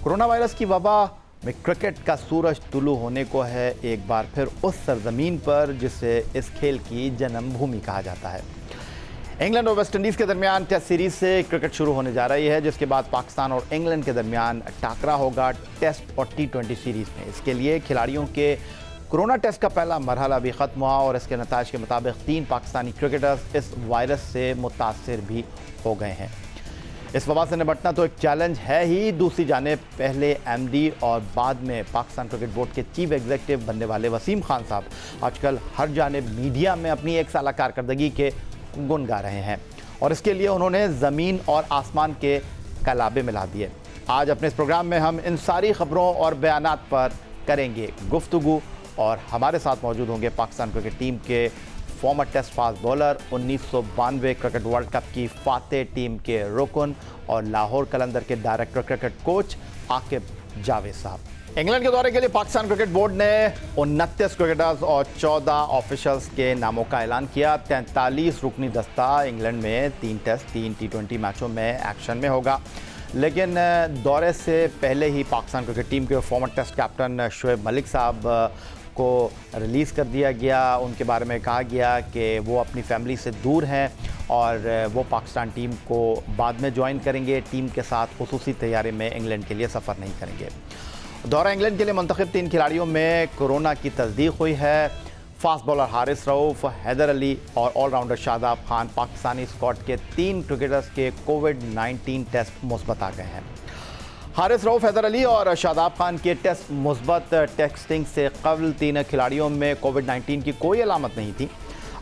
Corona virus की वबा में क्रिकेट का सूरज तुलू होने को है एक बार फिर उस सरजमीन पर जिसे इस खेल की जन्मभूमि कहा जाता है। इंग्लैंड और वेस्ट इंडीज़ के दरमियान टेस्ट सीरीज से क्रिकेट शुरू होने जा रही है, जिसके बाद पाकिस्तान और इंग्लैंड के दरमियान टाकरा होगा टेस्ट और T20 सीरीज में। इसके लिए खिलाड़ियों के कोरोना टेस्ट का पहला मरहला भी ख़त्म हुआ और इसके नताज के मुताबिक 3 पाकिस्तानी क्रिकेटर्स इस वायरस से मुतासर भी हो गए हैं। इस वबा से निपटना तो एक चैलेंज है ही, दूसरी जानिब पहले MD और बाद में पाकिस्तान क्रिकेट बोर्ड के चीफ एग्जीक्यूटिव बनने वाले वसीम खान साहब आजकल हर जानिब मीडिया में अपनी एक साला कारकर्दगी के गुन गा रहे हैं और इसके लिए उन्होंने ज़मीन और आसमान के कलाबे मिला दिए। आज अपने इस प्रोग्राम में हम इन सारी खबरों और बयानात पर करेंगे गुफ्तगू और हमारे साथ मौजूद होंगे पाकिस्तान क्रिकेट टीम के former test fast bowler, 1992 cricket world cup की फातेह टीम के रुकन और लाहौर कलंदर के director cricket coach Aaqib Javed साहब। इंग्लैंड के दौरे के लिए पाकिस्तान क्रिकेट बोर्ड ने 29 क्रिकेटर्स और 14 ऑफिशियल्स के नामों का ऐलान किया। 43 रुकनी दस्ता इंग्लैंड में 3 टेस्ट 3 T20 मैचों में एक्शन में होगा, लेकिन दौरे से पहले ही पाकिस्तान क्रिकेट टीम के former test captain Shoaib Malik साहब को रिलीज़ कर दिया गया। उनके बारे में कहा गया कि वो अपनी फैमिली से दूर हैं और वो पाकिस्तान टीम को बाद में ज्वाइन करेंगे। टीम के साथ खुसूसी तैयारी में इंग्लैंड के लिए सफ़र नहीं करेंगे। दौरा इंग्लैंड के लिए मुंतखब 3 खिलाड़ियों में कोरोना की तस्दीक हुई है। फास्ट बॉलर हारिस रऊफ़, हैदर अली और ऑलराउंडर शादाब खान पाकिस्तानी स्क्वाड के 3 क्रिकेटर्स के कोविड-19 टेस्ट मुस्बत आ गए हैं। हारिस रऊफ़, हैदर अली और शादाब खान के टेस्ट मुस्बत टेस्टिंग से कबल 3 खिलाड़ियों में कोविड-19 की कोई अलामत नहीं थी।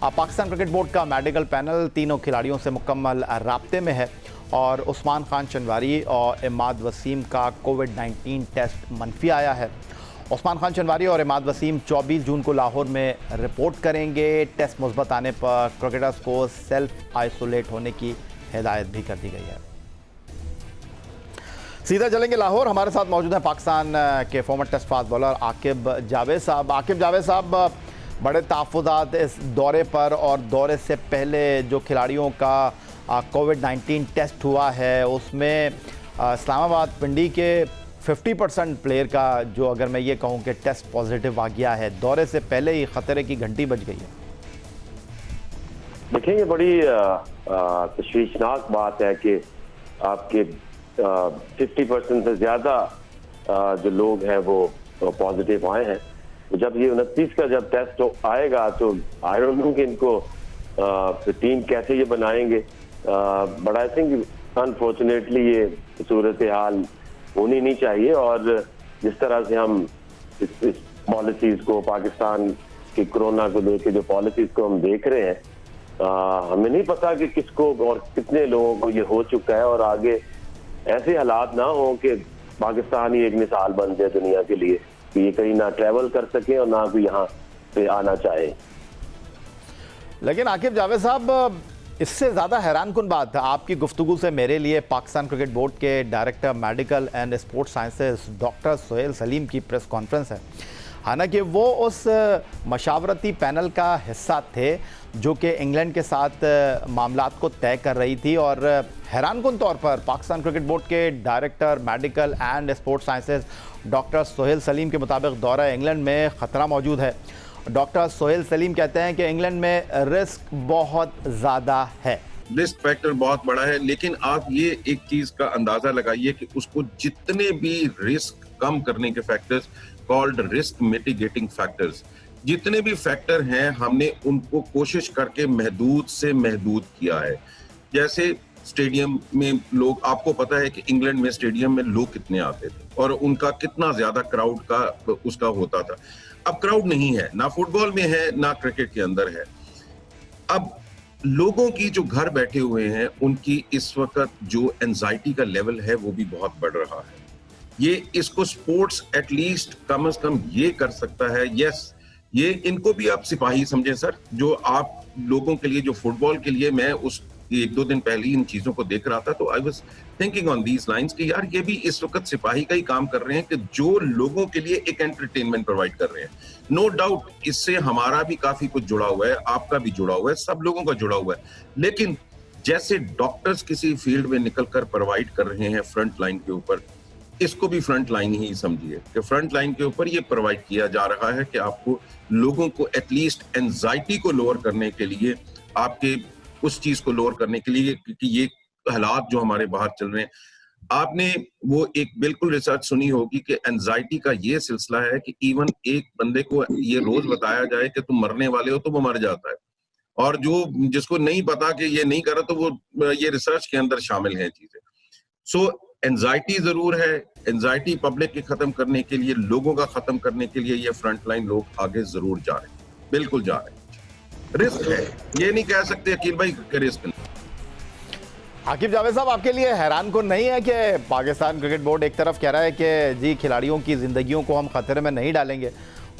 अब पाकिस्तान क्रिकेट बोर्ड का मेडिकल पैनल तीनों खिलाड़ियों से मुकम्मल राब्ते में है और उस्मान खान चंदवारी और इमाद वसीम का कोविड-19 टेस्ट मनफी आया है। उस्मान खान चंदवारी और इमाद वसीम 24 जून को लाहौर में रिपोर्ट करेंगे। टेस्ट मुस्बत आने पर क्रिकेटर्स को सेल्फ आइसोलेट होने की हिदायत भी कर दी गई है। सीधा चलेंगे लाहौर। हमारे साथ मौजूद हैं पाकिस्तान के former test fast bowler Aaqib Javed साहब। आकिब जावेद साहब, बड़े तहफ़्फ़ुज़ात इस दौरे पर और दौरे से पहले जो खिलाड़ियों का कोविड-19 टेस्ट हुआ है उसमें इस्लामाबाद पिंडी के 50% प्लेयर का जो अगर मैं ये कहूँ कि टेस्ट पॉजिटिव आ गया है, दौरे से पहले ही ख़तरे की घंटी बज गई है। देखिए, ये बड़ी तशवीशनाक बात है कि आपके 50% से ज़्यादा जो लोग हैं वो पॉजिटिव आए हैं। जब ये 29 का जब टेस्ट आएगा तो आई डोंट नो कि इनको टीम कैसे ये बनाएंगे। बट आई थिंक अनफॉर्चुनेटली ये सूरत हाल होनी नहीं चाहिए और जिस तरह से हम इस पॉलिसीज़ को, पाकिस्तान की कोरोना को लेकर जो पॉलिसीज़ को हम देख रहे हैं, हमें नहीं पता कि किसको और कितने लोगों को ये हो चुका है और आगे ऐसे हालात ना हो कि पाकिस्तान ही एक मिसाल बन जाए दुनिया के लिए कि ये कहीं ना ट्रैवल कर सके और ना कोई यहाँ पे आना चाहे। लेकिन आकिब जावेद साहब, इससे ज़्यादा हैरान कुन बात है आपकी गुफ्तगू से मेरे लिए पाकिस्तान क्रिकेट बोर्ड के director medical and sports sciences doctor Sohail Salim की प्रेस कॉन्फ्रेंस है। हालांकि वो उस मशावरती पैनल का हिस्सा थे जो कि इंग्लैंड के साथ मामलात को तय कर रही थी और हैरानकुन तौर पर पाकिस्तान क्रिकेट बोर्ड के director medical and sports sciences doctor Sohail Salim के मुताबिक दौरा इंग्लैंड में ख़तरा मौजूद है। डॉक्टर सोहेल सलीम कहते हैं कि इंग्लैंड में रिस्क बहुत ज़्यादा है। रिस्क फैक्टर बहुत बड़ा है, लेकिन आप ये एक चीज़ का अंदाज़ा लगाइए कि उसको जितने भी रिस्क कम करने के factors called risk mitigating factors, जितने भी फैक्टर हैं हमने उनको कोशिश करके महदूद से महदूद किया है। जैसे स्टेडियम में लोग, आपको पता है कि इंग्लैंड में स्टेडियम में लोग कितने आते थे और उनका कितना ज्यादा क्राउड का उसका होता था। अब क्राउड नहीं है, ना फुटबॉल में है ना क्रिकेट के अंदर है। अब लोगों की जो घर बैठे हुए हैं उनकी इस वक्त जो एंजाइटी का लेवल है वो भी बहुत बढ़ रहा है। ये इसको स्पोर्ट्स एटलीस्ट कम से कम ये कर सकता है। यस, ये इनको भी आप सिपाही समझें सर, जो आप लोगों के लिए, जो फुटबॉल के लिए, मैं उस 1-2 दिन पहले इन चीजों को देख रहा था तो I was thinking on these lines कि यार ये भी इस वक्त सिपाही का ही काम कर रहे हैं कि जो लोगों के लिए एक एंटरटेनमेंट प्रोवाइड कर रहे हैं। नो डाउट इससे हमारा भी काफी कुछ जुड़ा हुआ है, आपका भी जुड़ा हुआ है, सब लोगों का जुड़ा हुआ है। लेकिन जैसे डॉक्टर्स किसी फील्ड में निकल कर प्रोवाइड कर रहे हैं फ्रंट लाइन के ऊपर, इसको भी फ्रंट लाइन ही समझिए कि फ्रंट लाइन के ऊपर ये प्रोवाइड किया जा रहा है कि आपको लोगों को एटलीस्ट एंजाइटी को लोअर करने के लिए, आपके उस चीज को लोअर करने के लिए कि ये हालात जो हमारे बाहर चल रहे हैं, आपने वो एक बिल्कुल रिसर्च सुनी होगी कि एंजाइटी का ये सिलसिला है कि इवन एक बंदे को ये रोज बताया जाए कि तुम मरने वाले हो तो वो मर जाता है, और जो जिसको नहीं पता कि ये नहीं करा तो वो ये रिसर्च के अंदर शामिल है चीजें। सो एंजाइटी जरूर है, एंजाइटी पब्लिक की खत्म करने के लिए, लोगों का खत्म करने के लिए ये फ्रंट लाइन लोग आगे जरूर जा रहे हैं, बिल्कुल जा रहे हैं। रिस्क है, ये नहीं कह सकते अकील भाई कि रिस्क नहीं। आकिब जावेद साहब, आपके लिए हैरान को नहीं है कि पाकिस्तान क्रिकेट बोर्ड एक तरफ कह रहा है कि जी खिलाड़ियों की ज़िंदगियों को हम खतरे में नहीं डालेंगे,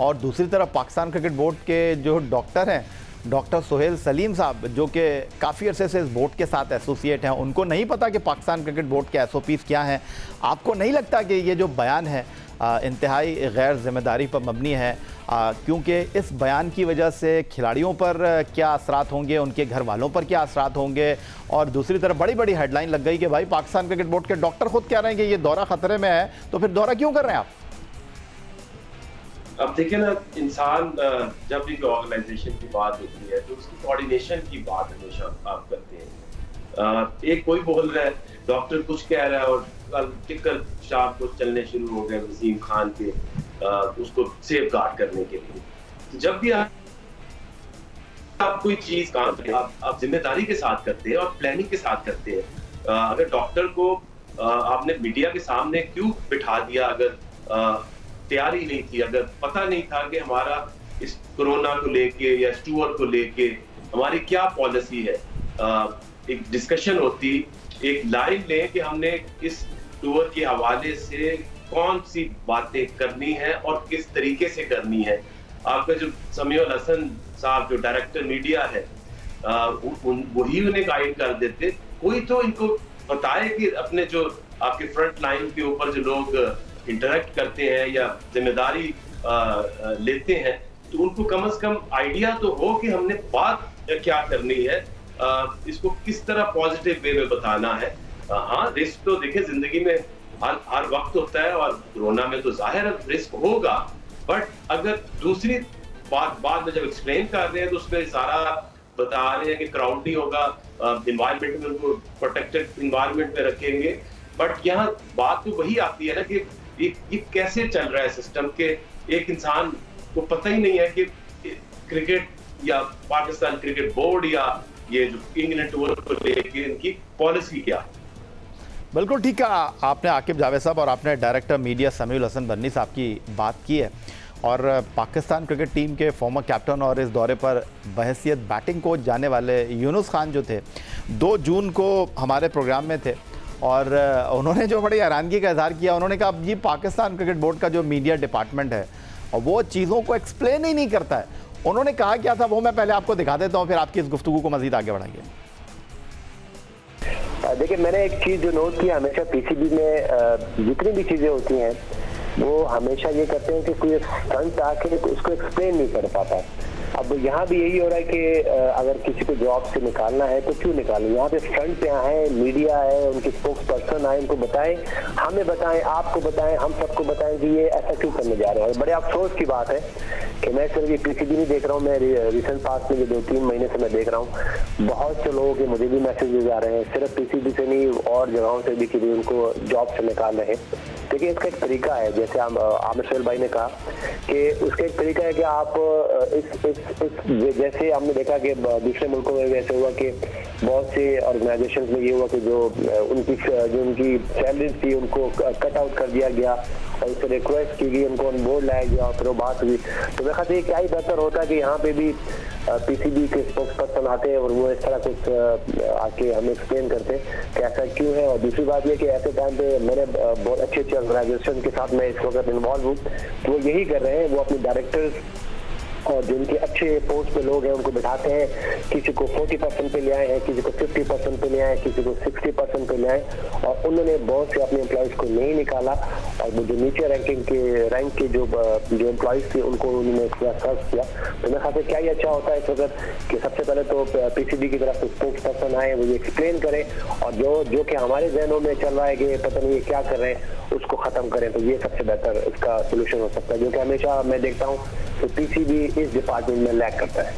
और दूसरी तरफ पाकिस्तान क्रिकेट बोर्ड के जो डॉक्टर हैं, डॉक्टर सोहेल सलीम साहब, जो कि काफ़ी अरसे से इस बोर्ड के साथ एसोसिएट हैं, उनको नहीं पता कि पाकिस्तान क्रिकेट बोर्ड के SOPs क्या हैं। आपको नहीं लगता कि ये जो बयान है इंतहाई गैर जिम्मेदारी पर मबनी है, क्योंकि इस बयान की वजह से खिलाड़ियों पर क्या असरात होंगे, उनके घर वालों पर क्या असरात होंगे, और दूसरी तरफ बड़ी बड़ी हेडलाइन लग गई कि भाई पाकिस्तान क्रिकेट बोर्ड के डॉक्टर खुद कह रहे हैं कि ये दौरा खतरे में है, तो फिर दौरा क्यों कर रहे हैं आप? अब देखिए ना, इंसान जब भी ऑर्गेनाइजेशन की बात होती है तो उसकी कोऑर्डिनेशन की बात हमेशा आप करते हैं। एक कोई बोल रहा है, डॉक्टर कुछ कह रहा है, और कल टिकर शाम को चलने शुरू हो गए वसीम खान के उसको सेफ गार्ड करने के लिए। तो जब भी आप कोई चीज काम करते हैं, आप जिम्मेदारी के साथ करते हैं और प्लानिंग के साथ करते हैं। अगर डॉक्टर को आपने मीडिया के सामने क्यों बिठा दिया, अगर तैयारी नहीं थी, अगर पता नहीं था कि हमारा इस कोरोना को लेके या इस टूर को लेके हमारी क्या पॉलिसी है, एक डिस्कशन होती, एक लाइन ले कि हमने इस टूर के हवाले से कौन सी बातें करनी है और किस तरीके से करनी है। आपका जो समीउल हसन साहब जो डायरेक्टर मीडिया है, वही उन्हें गाइड कर देते। कोई तो इनको बताए कि अपने जो आपके फ्रंट लाइन के ऊपर जो लोग इंटरेक्ट करते हैं या जिम्मेदारी लेते हैं, तो उनको कम से कम आइडिया तो हो कि हमने बात क्या करनी है, इसको किस तरह पॉजिटिव वे में बताना है। हाँ, रिस्क तो देखिए जिंदगी में हर वक्त होता है, और कोरोना में तो जाहिर रिस्क होगा, बट अगर दूसरी बात बाद में जब एक्सप्लेन कर रहे हैं तो उसमें सारा बता रहे हैं कि क्राउड नहीं होगा, इन्वायरमेंट में उनको प्रोटेक्टेड इन्वायरमेंट में रखेंगे। बट यहाँ बात तो वही आती है ना कि ये कैसे चल रहा है सिस्टम के, एक इंसान को पता ही नहीं है कि क्रिकेट या पाकिस्तान क्रिकेट बोर्ड या ये जो इंग्लैंड टूर को लेके इनकी पॉलिसी क्या। बिल्कुल ठीक कहा आपने आकिब जावेद साहब, और आपने डायरेक्टर मीडिया समीउल हसन बन्नी साहब की बात की है। और पाकिस्तान क्रिकेट टीम के फॉर्मर कैप्टन और इस दौरे पर बहैसियत बैटिंग कोच जाने वाले यूनुस खान जो थे, 2 जून को हमारे प्रोग्राम में थे, और उन्होंने जो बड़ी हैरानगी का इजहार किया, उन्होंने कहा ये पाकिस्तान क्रिकेट बोर्ड का जो मीडिया डिपार्टमेंट है और वो चीज़ों को एक्सप्लेन ही नहीं करता है। उन्होंने कहा क्या था वो मैं पहले आपको दिखा देता हूँ, फिर आपकी इस गुफ्तगू को मजीद आगे बढ़ाएंगे। देखिए, मैंने एक चीज़ जो नोट किया, हमेशा PCB में जितनी भी चीज़ें होती हैं वो हमेशा ये करते हैं कि कोई स्टंट आके उसको एक्सप्लेन नहीं कर पाता। अब यहाँ भी यही हो रहा है कि अगर किसी को जॉब से निकालना है तो क्यों निकालें। यहाँ पे फ्रंट पे आए, मीडिया है, उनके स्पोक्स पर्सन आए, उनको बताएं, हमें बताएं, आपको बताएं, हम सबको बताएं कि ये ऐसा क्यों करने जा रहे हैं। और बड़े अफसोस की बात है कि मैं सिर्फ ये PCB नहीं देख रहा हूँ, मैं रिसेंट पास्ट में जो 2-3 महीने से मैं देख रहा हूँ, बहुत से लोगों के मुझे भी मैसेजेस आ रहे हैं, सिर्फ PCB से नहीं और जगहों से भी कि उनको जॉब से निकाल रहे हैं। देखिए, इसका एक तरीका है, जैसे आमिर सोहेल भाई ने कहा कि उसका एक तरीका है कि आप जैसे हमने देखा कि दूसरे मुल्कों में वैसे हुआ कि बहुत से ऑर्गेनाइजेशन में ये हुआ कि जो उनकी सैलरीज थी उनको कट आउट कर दिया गया और उससे रिक्वेस्ट की गई, उनको ऑन बोर्ड लाया गया और फिर वो बात हुई। तो मेरे ख्याल से क्या ही बेहतर होता है कि यहाँ पे भी PCB के स्पोक्स पर्सन आते हैं और वो इस तरह कुछ आके हमें एक्सप्लेन करते हैं कि ऐसा क्यों है। और दूसरी बात ये कि ऐसे टाइम पे मैंने बहुत अच्छे ऑर्गेनाइजेशन के साथ मैं इस वक्त इन्वॉल्व हूँ, तो वो यही कर रहे हैं, वो अपने डायरेक्टर्स और जिनके अच्छे पोस्ट पे लोग हैं उनको बिठाते हैं, किसी को 40% पे ले आए हैं, किसी को 50% पे ले आए, किसी को 60% पे ले आए, और उन्होंने बहुत से अपने एम्प्लॉयज को नहीं निकाला, और वो जो नीचे रैंक के जो एम्प्लॉयज थे उनको उन्होंने सर्व किया। तो मेरे ख्याल से क्या ही अच्छा होता है इस वक्त कि सबसे पहले तो पीसीबी की तरफ से स्पोक्स पर्सन आए, वो ये एक्सप्लेन करें, और जो कि हमारे जहनों में चल रहा है कि पता नहीं ये क्या कर रहे हैं, उसको खत्म करें। तो ये सबसे बेहतर इसका सोल्यूशन हो सकता है, क्योंकि हमेशा मैं देखता हूँ तो पीसीबी इस डिपार्टमेंट में लैग करता है।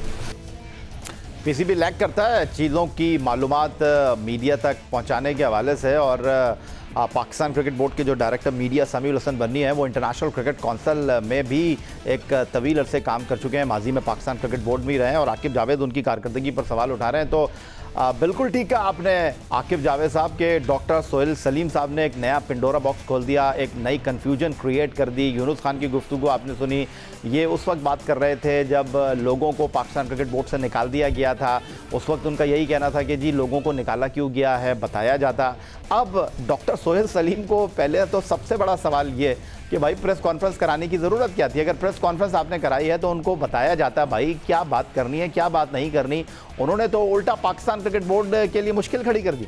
पीसीबी लैग करता है चीज़ों की मालूमात मीडिया तक पहुंचाने के हवाले से। और पाकिस्तान क्रिकेट बोर्ड के जो डायरेक्टर मीडिया समीउल हसन बन्नी है, वो इंटरनेशनल क्रिकेट काउंसिल में भी एक तवील अरसे काम कर चुके हैं, माजी में पाकिस्तान क्रिकेट बोर्ड में ही रहे हैं, और आकिब जावेद उनकी कारकर्दगी पर सवाल उठा रहे हैं। तो बिल्कुल ठीक है आपने आकिब जावेद साहब के डॉक्टर सोहेल सलीम साहब ने एक नया पिंडोरा बॉक्स खोल दिया, एक नई कन्फ्यूजन क्रिएट कर दी। यूनुस खान की गुफ्तगू आपने सुनी, ये उस वक्त बात कर रहे थे जब लोगों को पाकिस्तान क्रिकेट बोर्ड से निकाल दिया गया था। उस वक्त उनका यही कहना था कि जी लोगों को निकाला क्यों गया है, बताया जाता। अब डॉक्टर सोहेल सलीम को पहले तो सबसे बड़ा सवाल ये कि भाई प्रेस कॉन्फ्रेंस कराने की ज़रूरत क्या थी? अगर प्रेस कॉन्फ्रेंस आपने कराई है तो उनको बताया जाता भाई क्या बात करनी है, क्या बात नहीं करनी। उन्होंने तो उल्टा पाकिस्तान क्रिकेट बोर्ड के लिए मुश्किल खड़ी कर दी।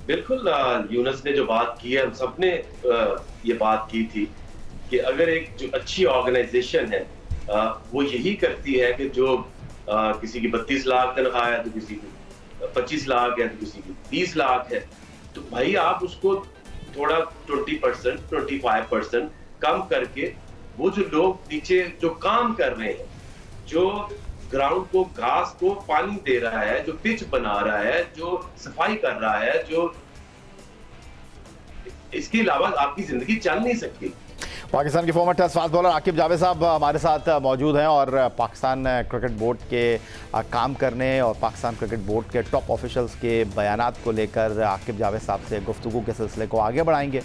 बिल्कुल, यूनुस ने जो बात की है, हम सबने ये बात की थी कि अगर एक जो अच्छी ऑर्गेनाइजेशन है वो यही करती है कि जो किसी की 32 लाख तनख्वाह है तो किसी की 25 लाख है तो किसी की 30 लाख है, तो भाई आप उसको थोड़ा 20%, 25% कम करके वो जो लोग नीचे जो काम कर रहे हैं, जो ग्राउंड को, घास को पानी दे रहा है, जो पिच बना रहा है, जो सफाई कर रहा है, जो इसके अलावा आपकी जिंदगी चल नहीं सकती। पाकिस्तान के former test fast bowler Aaqib Javed साहब हमारे साथ मौजूद हैं, और पाकिस्तान क्रिकेट बोर्ड के काम करने और पाकिस्तान क्रिकेट बोर्ड के टॉप ऑफिशियल्स के बयानात को लेकर आकिब जावेद साहब से गुफ्तगू के सिलसिले को आगे बढ़ाएंगे।